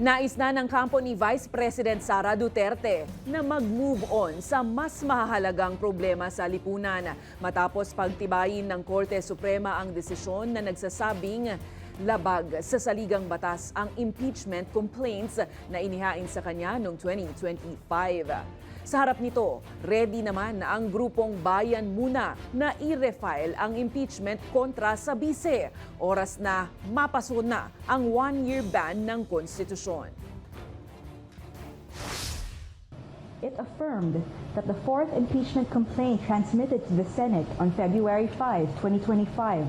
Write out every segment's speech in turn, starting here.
Nais na ng kampo ni Vice President Sara Duterte na mag-move on sa mas mahalagang problema sa lipunan matapos pagtibayin ng Korte Suprema ang desisyon na nagsasabing labag sa saligang batas ang impeachment complaints na inihain sa kanya noong 2025. Sa harap nito, ready naman ang grupong Bayan Muna na i-refile ang impeachment kontra sa bise. Oras na mapasun na ang one-year ban ng konstitusyon. It affirmed that the fourth impeachment complaint transmitted to the Senate on February 5, 2025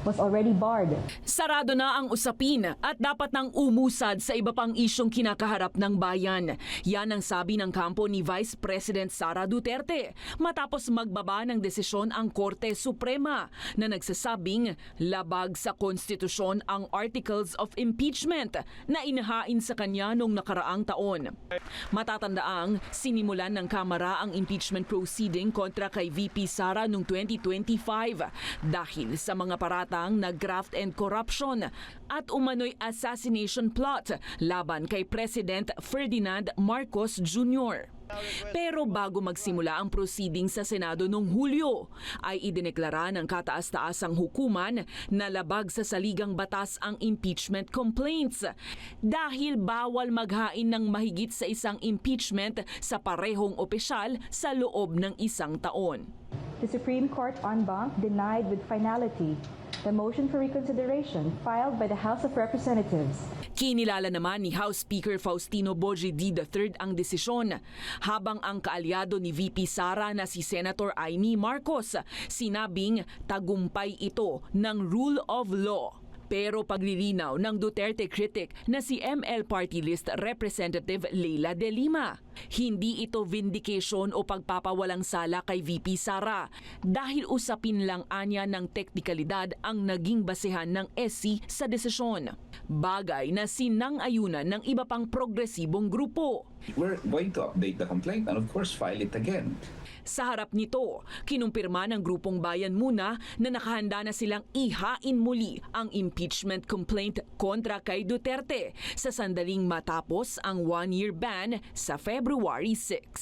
was already barred. Sarado na ang usapin at dapat nang umusad sa iba pang isyong kinakaharap ng bayan. Yan ang sabi ng kampo ni Vice President Sara Duterte matapos magbaba ng desisyon ang Korte Suprema na nagsasabing labag sa konstitusyon ang Articles of Impeachment na inihain sa kanya noong nakaraang taon. Matatandaang sinimulan ng Kamara ang impeachment proceeding kontra kay VP Sara noong 2025 dahil sa mga paratang na graft and corruption at umano'y assassination plot laban kay President Ferdinand Marcos Jr. Pero bago magsimula ang proceeding sa Senado noong Hulyo, ay idineklara ng kataas-taasang hukuman na labag sa saligang batas ang impeachment complaints dahil bawal maghain ng mahigit sa isang impeachment sa parehong opisyal sa loob ng isang taon. The Supreme Court en banc denied with finality the motion for reconsideration filed by the House of Representatives. Kinilala naman ni House Speaker Faustino Boje D. III ang desisyon, habang ang kaalyado ni VP Sara na si Senator Amy Marcos sinabing tagumpay ito ng rule of law. Pero paglilinaw ng Duterte critic na si ML Party List Representative Leila De Lima, hindi ito vindication o pagpapawalang sala kay VP Sara dahil usapin lang anya ng teknikalidad ang naging basehan ng SC sa desisyon. Bagay na sinang-ayunan ng iba pang progresibong grupo. We're going to update the complaint and of course file it again. Sa harap nito, kinumpirma ng grupong Bayan Muna na nakahanda na silang ihain muli ang impeachment complaint kontra kay Duterte sa sandaling matapos ang one-year ban sa February 6.